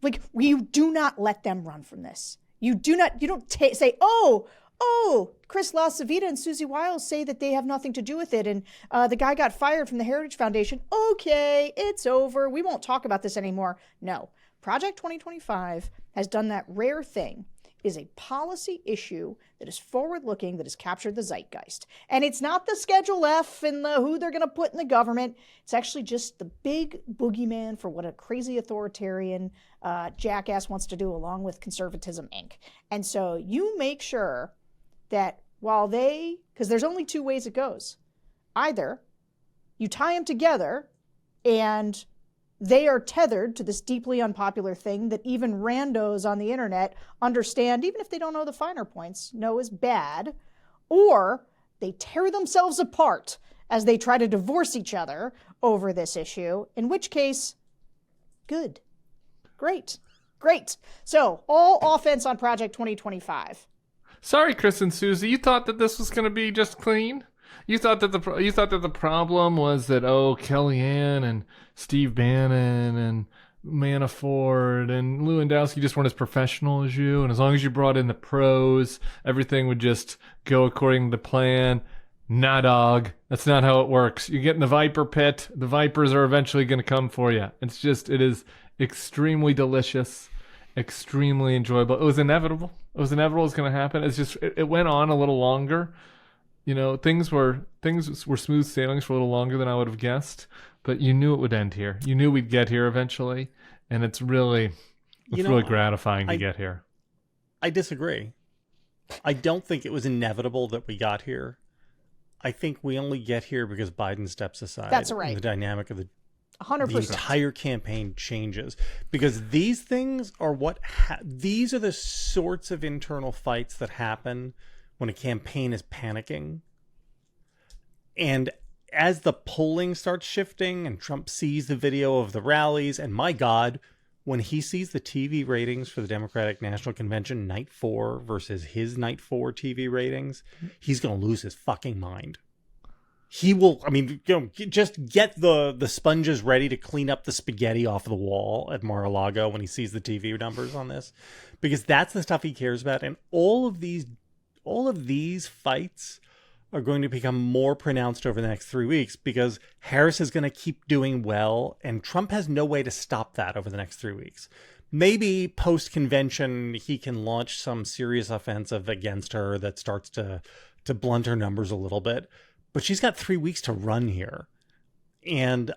like, you do not let them run from this. You don't say, Chris LaCivita and Susie Wiles say that they have nothing to do with it. And the guy got fired from the Heritage Foundation. Okay, it's over. We won't talk about this anymore. No. Project 2025 has done that rare thing, is a policy issue that is forward-looking, that has captured the zeitgeist. And it's not the Schedule F and the who they're going to put in the government. It's actually just the big boogeyman for what a crazy authoritarian jackass wants to do, along with Conservatism, Inc. And so you make sure that because there's only two ways it goes. Either you tie them together and they are tethered to this deeply unpopular thing that even randos on the internet understand, even if they don't know the finer points, know is bad, or they tear themselves apart as they try to divorce each other over this issue, in which case, good. Great. So, all offense on Project 2025. Sorry, Chris and Susie, you thought that this was going to be just clean? You thought that the problem was that Kellyanne and Steve Bannon and Manafort and Lewandowski just weren't as professional as you, and as long as you brought in the pros, everything would just go according to plan. Nah, dog. That's not how it works. You get in the viper pit, the vipers are eventually going to come for you. It is extremely delicious, extremely enjoyable. It was inevitable. It was going to happen. It went on a little longer. You know, things were smooth sailings for a little longer than I would have guessed, but you knew it would end here. You knew we'd get here eventually, and it's really gratifying to get here. I disagree. I don't think it was inevitable that we got here. I think we only get here because Biden steps aside. That's right. And the dynamic of the 100%. The entire campaign changes, because these things are these are the sorts of internal fights that happen when a campaign is panicking. And as the polling starts shifting and Trump sees the video of the rallies, and my God, when he sees the TV ratings for the Democratic National Convention night 4 versus his night 4 TV ratings, he's going to lose his fucking mind. He will, just get the sponges ready to clean up the spaghetti off the wall at Mar-a-Lago when he sees the TV numbers on this, because that's the stuff he cares about. And all of these fights are going to become more pronounced over the next 3 weeks, because Harris is going to keep doing well, and Trump has no way to stop that over the next 3 weeks. Maybe post-convention, he can launch some serious offensive against her that starts to blunt her numbers a little bit. But she's got 3 weeks to run here. And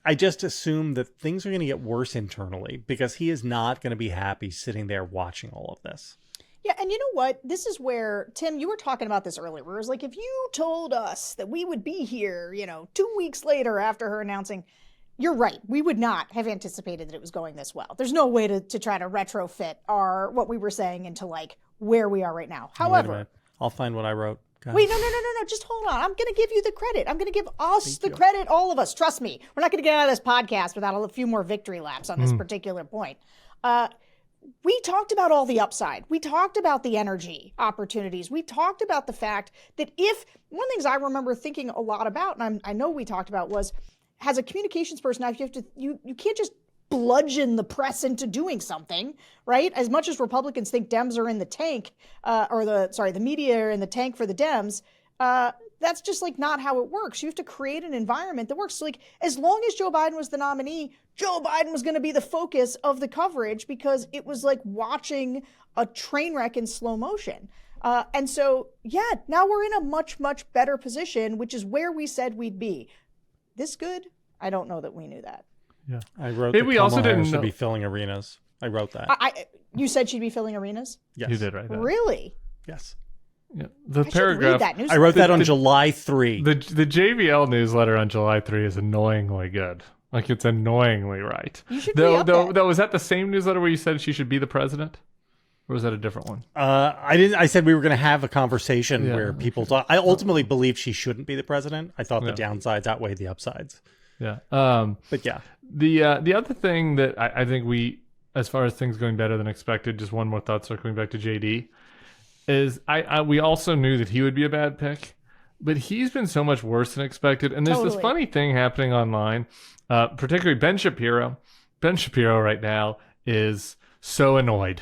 I just assume that things are going to get worse internally, because he is not going to be happy sitting there watching all of this. Yeah, and you know what? This is where, Tim, you were talking about this earlier, where it was like, if you told us that we would be here, 2 weeks later after her announcing, you're right. We would not have anticipated that it was going this well. There's no way to try to retrofit what we were saying into like where we are right now. However, wait a minute. I'll find what I wrote. Guys. Wait, no. Just hold on. I'm going to give you the credit. I'm going to give us the credit, all of us. Trust me. We're not going to get out of this podcast without a few more victory laps on this particular point. We talked about all the upside. We talked about the energy opportunities. We talked about the fact that one of the things I remember thinking a lot about, and I know we talked about, was as a communications person, you can't just bludgeon the press into doing something, right? As much as Republicans think Dems are in the tank, the media are in the tank for the Dems, that's just like not how it works. You have to create an environment that works. So, like, as long as Joe Biden was the nominee, Joe Biden was going to be the focus of the coverage because it was like watching a train wreck in slow motion. And so, yeah, now we're in a much, much better position, which is where we said we'd be. This good? I don't know that we knew that. Yeah, I wrote that Kamala Harris should be filling arenas. I wrote that. You said she'd be filling arenas? Yes. You did write that. Really? Yes. Yeah. The paragraph. I wrote that on July 3. The JVL newsletter on July 3 is annoyingly good. Like, it's annoyingly right. You should though, was that the same newsletter where you said she should be the president? Or was that a different one? I didn't. I said we were going to have a conversation where people talk. I ultimately believe she shouldn't be the president. I thought the downsides outweighed the upsides. Yeah. But yeah. The other thing that I think as far as things going better than expected, just one more thought circling back to JD, is we also knew that he would be a bad pick, but he's been so much worse than expected. And there's this funny thing happening online, particularly Ben Shapiro. Ben Shapiro right now is so annoyed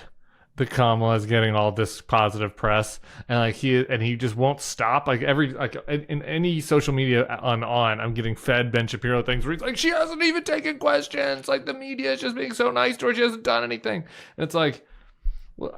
that Kamala is getting all this positive press, and he just won't stop. Like in any social media on, I'm getting fed Ben Shapiro things where he's like, she hasn't even taken questions. Like, the media is just being so nice to her. She hasn't done anything. And it's like, well,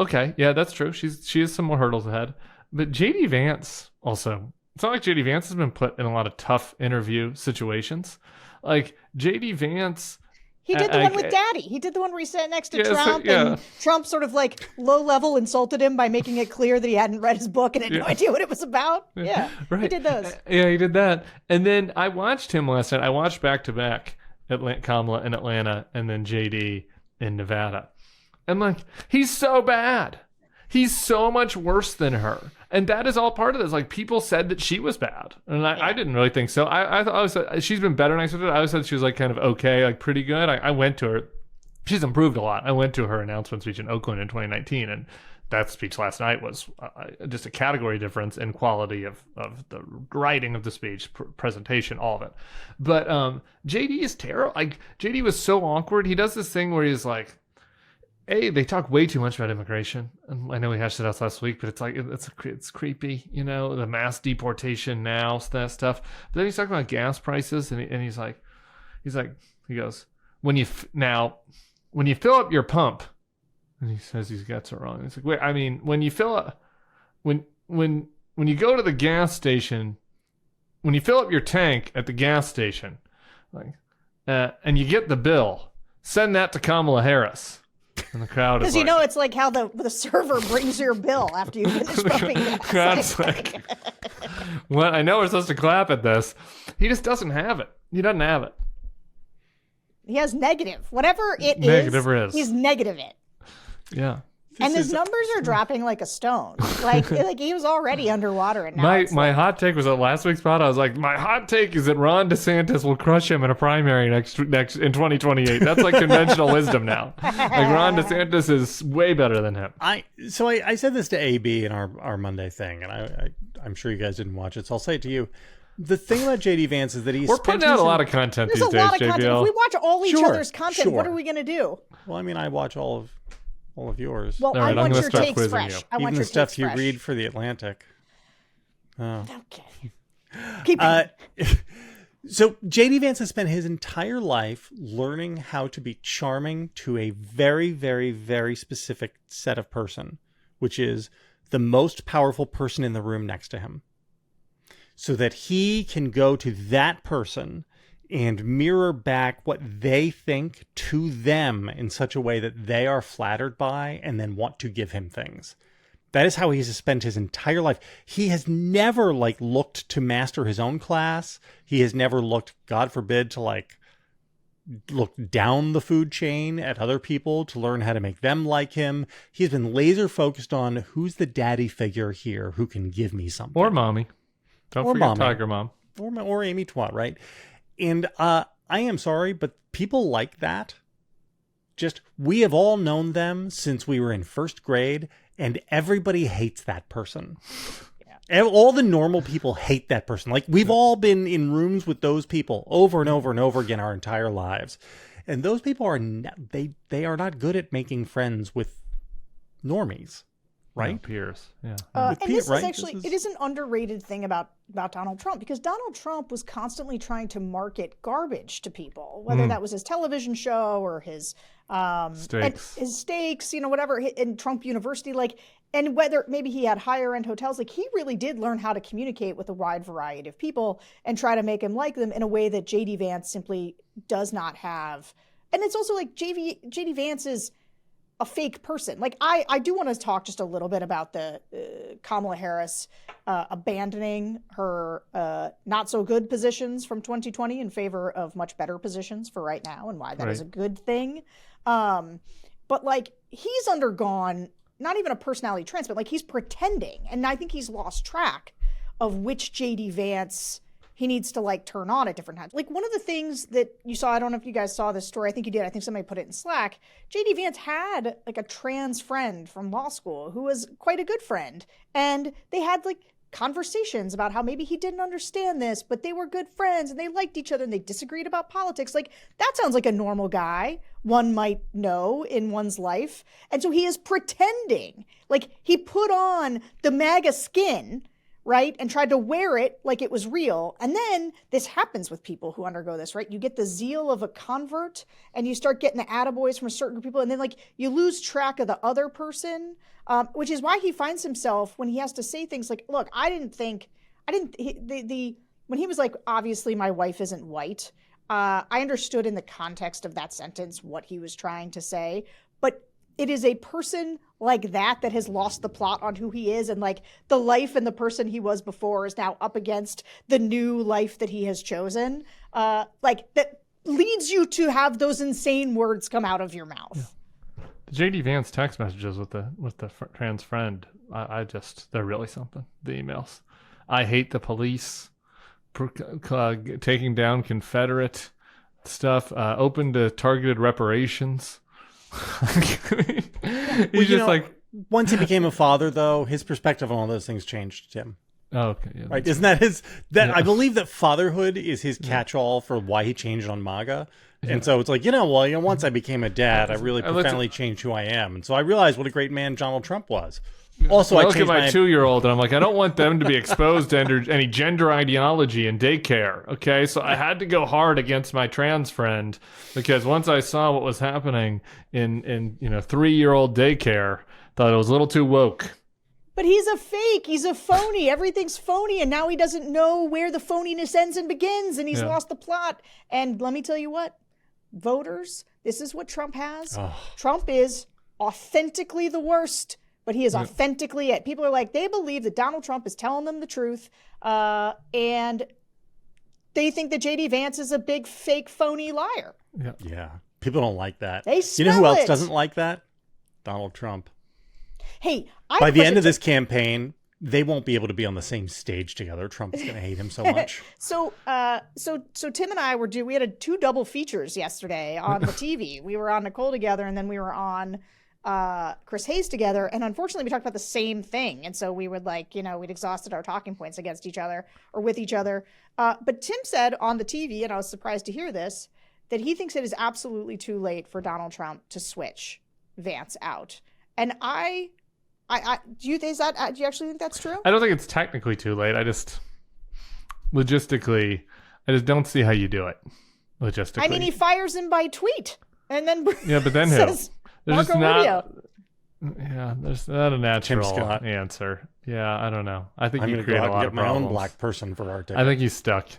okay, yeah, that's true. She has some more hurdles ahead. But JD Vance also. It's not like JD Vance has been put in a lot of tough interview situations. Like, JD Vance. He did the one with Daddy. He did the one where he sat next to Trump, and Trump sort of like low level insulted him by making it clear that he hadn't read his book and had no idea what it was about. Yeah, right. He did those. Yeah, he did that. And then I watched him last night. I watched back to back Kamala in Atlanta and then JD in Nevada. And like, he's so bad. He's so much worse than her. And that is all part of this. Like, people said that she was bad. And I didn't really think so. I thought she's been better than I expected. I always said she was like kind of okay, like pretty good. I went to her. She's improved a lot. I went to her announcement speech in Oakland in 2019. And that speech last night was just a category difference in quality of the writing of the speech, presentation, all of it. But JD is terrible. Like, JD was so awkward. He does this thing where he's like, they talk way too much about immigration. And I know we hashed it out last week, but it's like, it's creepy, you know, the mass deportation now, that stuff. But then he's talking about gas prices, and he goes, when you fill up your pump, and he says he's got it wrong. He's like, wait, I mean, when you fill up, when you go to the gas station, when you fill up your tank at the gas station, like, and you get the bill, send that to Kamala Harris. And the crowd is because it's like how the server brings your bill after you finish pumping gas. Crowd's like, what? I know we're supposed to clap at this. He just doesn't have it. He doesn't have it. He has negative. Whatever it is. He's negative it. Yeah. And his numbers are dropping like a stone. Like he was already underwater, and now my hot take was at last week's pod. I was like, my hot take is that Ron DeSantis will crush him in a primary next in 2028. That's like conventional wisdom now. Like, Ron DeSantis is way better than him. I said this to AB in our Monday thing, and I'm sure you guys didn't watch it, so I'll say it to you. The thing about JD Vance is that we're putting out a lot of content these days, JBL. Content. If we watch all each other's content, what are we going to do? Well, I mean, I watch all of yours. Well, I want your takes fresh. I want even your the stuff you fresh. read for the Atlantic. Oh. Okay. Keep going. So JD Vance has spent his entire life learning how to be charming to a very, very, very specific set of person, which is the most powerful person in the room next to him, so that he can go to that person and mirror back what they think to them in such a way that they are flattered by and then want to give him things. That is how he has spent his entire life. He has never looked to master his own class. He has never looked, God forbid, to look down the food chain at other people to learn how to make them like him. He's been laser focused on who's the daddy figure here who can give me something. Or mommy. Don't forget mommy. Tiger Mom. Or Amy Twat, right? And I am sorry, but people like that, we have all known them since we were in first grade, and everybody hates that person. Yeah. All the normal people hate that person. Like, we've all been in rooms with those people over and over and over again our entire lives. And those people are not, they are not good at making friends with normies, right? Peers. Yeah. And this right? is actually, it is an underrated thing about Donald Trump, because Donald Trump was constantly trying to market garbage to people, whether that was his television show or his steaks, whatever, in Trump University, and whether maybe he had higher end hotels, he really did learn how to communicate with a wide variety of people and try to make them like them in a way that JD Vance simply does not have. And it's also JD Vance is a fake person. I do want to talk just a little bit about the Kamala Harris abandoning her not so good positions from 2020 in favor of much better positions for right now, and why that is a good thing. But he's undergone not even a personality transplant. He's pretending, and I think he's lost track of which JD Vance he needs to turn on at different times. One of the things that you saw, I don't know if you guys saw this story, I think you did, I think somebody put it in Slack, JD Vance had a trans friend from law school who was quite a good friend, and they had conversations about how maybe he didn't understand this, but they were good friends and they liked each other and they disagreed about politics. That sounds like a normal guy one might know in one's life. And so he is pretending, he put on the MAGA skin, right, and tried to wear it like it was real. And then this happens with people who undergo this, right? You get the zeal of a convert and you start getting the attaboys from a certain group of people, and then you lose track of the other person, which is why he finds himself when he has to say things like, look, when he was obviously my wife isn't white, I understood in the context of that sentence what he was trying to say, but it is a person like that has lost the plot on who he is, and the life and the person he was before is now up against the new life that he has chosen. That leads you to have those insane words come out of your mouth. Yeah. The JD Vance text messages with the trans friend, they're really something. The emails, I hate the police, taking down Confederate stuff, open to targeted reparations. He's once he became a father, though, his perspective on all those things changed, Tim. Oh, okay. Yeah, right. Isn't that I believe that fatherhood is his catch-all for why he changed on MAGA. And so it's once I became a dad, I really profoundly changed who I am. And so I realized what a great man Donald Trump was. Also, I look at my 2-year-old and I'm I don't want them to be exposed to any gender ideology in daycare. Okay, so I had to go hard against my trans friend, because once I saw what was happening in 3-year-old daycare, thought it was a little too woke. But he's a fake. He's a phony. Everything's phony, and now he doesn't know where the phoniness ends and begins, and he's lost the plot. And let me tell you what, voters, this is what Trump has. Oh. Trump is authentically the worst. But he is authentically it. People are they believe that Donald Trump is telling them the truth, and they think that JD Vance is a big, fake, phony liar. Yeah. People don't like that. They smell You know who else it. doesn't like that? Donald Trump. Hey, by the end of this campaign, they won't be able to be on the same stage together. Trump's going to hate him so much. So Tim and I we had 2 double features yesterday on the TV. We were on Nicole together, and then we were on Chris Hayes together, and unfortunately we talked about the same thing, and so we would we'd exhausted our talking points against each other or with each other, but Tim said on the TV, and I was surprised to hear this, that he thinks it is absolutely too late for Donald Trump to switch Vance out. And do you actually think that's true? I don't think it's technically too late. I just logistically don't see how you do it logistically. I mean, he fires him by tweet, and then but then says, there's Marco Rubio. There's not a natural answer. Yeah, I don't know. I think I'm you going create to a lot of problems. my own black person for our ticket. I think he's stuck.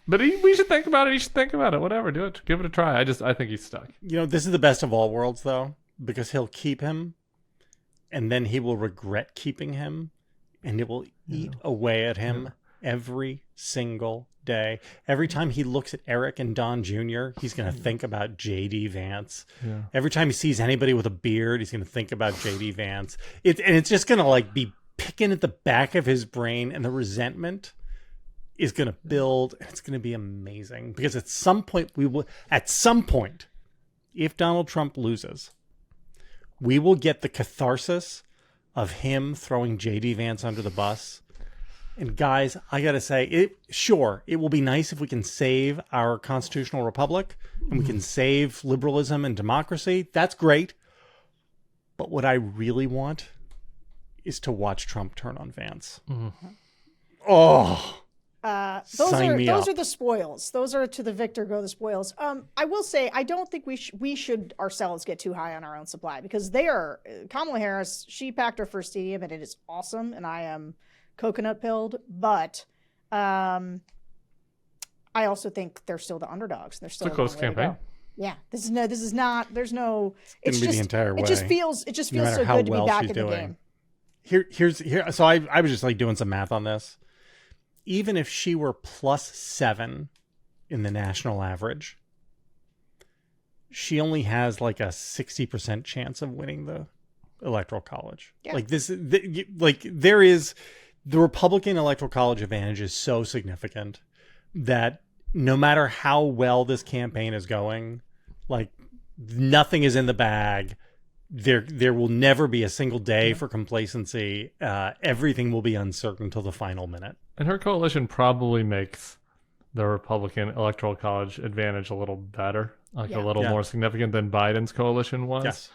But we should think about it. He should think about it. Whatever, do it. Give it a try. I think he's stuck. This is the best of all worlds, though, because he'll keep him, and then he will regret keeping him, and it will eat away at him every single day. Every time he looks at Eric and Don Jr., he's going to think about JD Vance. Yeah. Every time he sees anybody with a beard, he's going to think about JD Vance. It's just going to be picking at the back of his brain, and the resentment is going to build, and it's going to be amazing, because at some point, if Donald Trump loses, we will get the catharsis of him throwing JD Vance under the bus. And guys, I got to say, it will be nice if we can save our constitutional republic and we can save liberalism and democracy. That's great. But what I really want is to watch Trump turn on Vance. Mm-hmm. Oh, those are the spoils. Those are to the victor go the spoils. I will say, I don't think we should ourselves get too high on our own supply, because Kamala Harris, she packed her first stadium and it is awesome. And I am coconut pilled, but I also think they're still the underdogs. They're still a close campaign. Yeah, this is not. There's no. It's gonna be the entire way. It just feels so good to be back in the game. Here. So I was just like doing some math on this. Even if she were +7 in the national average, she only has like a 60% chance of winning the electoral college. Yeah. Like there is. The Republican Electoral College advantage is so significant that no matter how well this campaign is going, like nothing is in the bag. There will never be a single day for complacency. Everything will be uncertain till the final minute. And her coalition probably makes the Republican Electoral College advantage a little better, a little more significant than Biden's coalition was. Yes.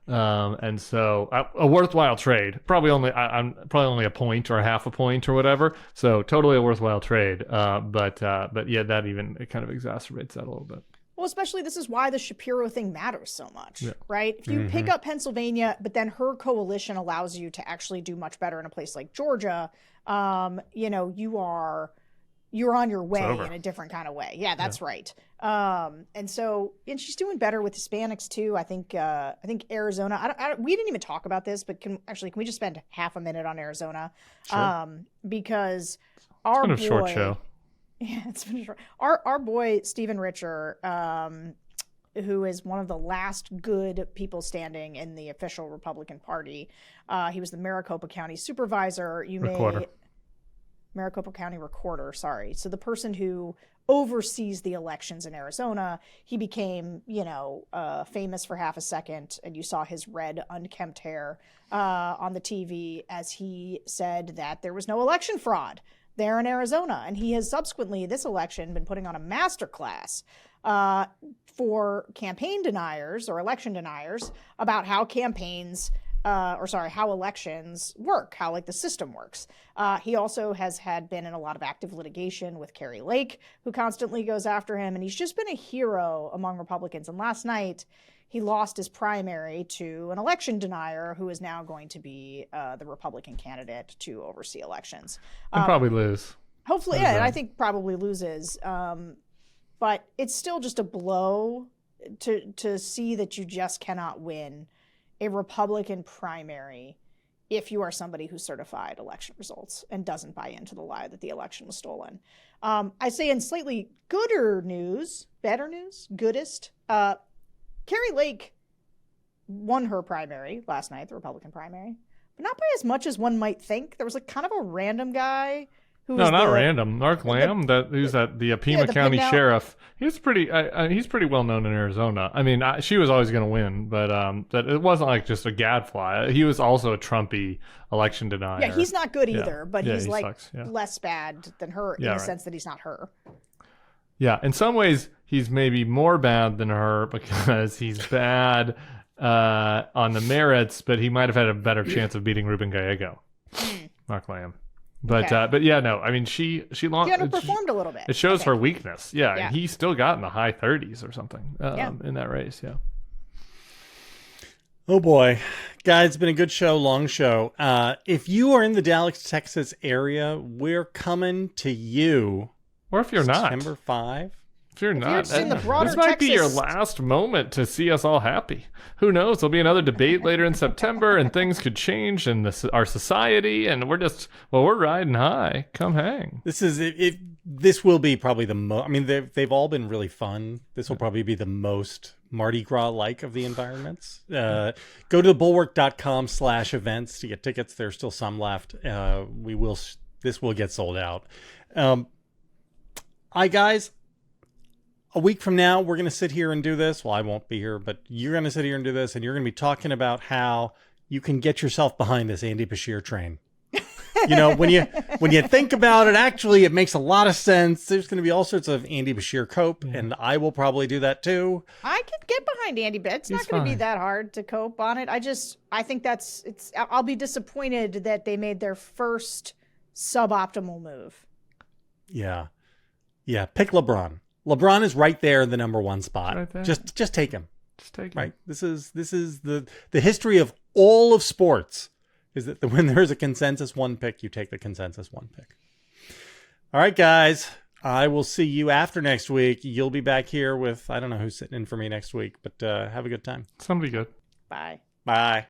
And so a worthwhile trade, probably only a point or a half a point or whatever. So totally a worthwhile trade. But yeah, that even, it kind of exacerbates that a little bit. Well, especially this is why the Shapiro thing matters so much, right? If you pick up Pennsylvania, but then her coalition allows you to actually do much better in a place like Georgia, you're on your way in a different kind of way. Yeah, that's right. And she's doing better with Hispanics too. I think Arizona. We didn't even talk about this, but can we just spend half a minute on Arizona? Sure. Because our boy, short show. Yeah, it's been short. Our boy Stephen Richer, who is one of the last good people standing in the official Republican Party. He was the Maricopa County Supervisor. Maricopa County Recorder, sorry. So the person who oversees the elections in Arizona, he became, famous for half a second, and you saw his red, unkempt hair on the TV as he said that there was no election fraud there in Arizona. And he has subsequently, this election, been putting on a masterclass for campaign deniers or election deniers about how how elections work, how the system works. He also has been in a lot of active litigation with Carrie Lake, who constantly goes after him, and he's just been a hero among Republicans. And last night, he lost his primary to an election denier who is now going to be the Republican candidate to oversee elections. And probably lose. Hopefully, yeah, and I think probably loses. But it's still just a blow to see that you just cannot win a Republican primary if you are somebody who certified election results and doesn't buy into the lie that the election was stolen. I say in slightly better news, goodest, Carrie Lake won her primary last night, the Republican primary, but not by as much as one might think. There was kind of a random guy who was not random. Mark Lamb, who's the Pima County sheriff. He's pretty well known in Arizona. I mean, she was always going to win, but that it wasn't like just a gadfly. He was also a Trumpy election denier. Yeah, he's not good either, but he's less bad than her in the sense that he's not her. Yeah, in some ways, he's maybe more bad than her because he's bad on the merits, but he might have had a better chance of beating Ruben Gallego. Mark Lamb. But yeah, no, I mean, she underperformed a little bit. It shows her weakness. Yeah, and he still got in the high 30s or something in that race, yeah. Oh boy. Guys, it's been a good show, long show. If you are in the Dallas, Texas area, we're coming to you. Or if you're not. September 5. If you're not, in the broader this might Texas... be your last moment to see us all happy. Who knows? There'll be another debate later in September, and things could change in our society, and we're riding high. Come hang. This is it. This will be probably the most. I mean, they've all been really fun. This will probably be the most Mardi Gras-like of the environments. Go to bulwark.com/events to get tickets. There's still some left. This will get sold out. Guys. A week from now, we're going to sit here and do this. Well, I won't be here, but you're going to sit here and do this, and you're going to be talking about how you can get yourself behind this Andy Bashir train. You know, when you think about it, actually, it makes a lot of sense. There's going to be all sorts of Andy Bashir cope, and I will probably do that too. I could get behind Andy, but it's not going to be that hard to cope on it. I think I'll be disappointed that they made their first suboptimal move. Yeah. Yeah. Pick LeBron. LeBron is right there in the number one spot. Right there. Just take him. Just take it. Right. This is the history of all of sports. Is that when there's a consensus one pick, you take the consensus one pick. All right, guys. I will see you after next week. You'll be back here with, I don't know who's sitting in for me next week, but have a good time. Somebody good. Bye. Bye.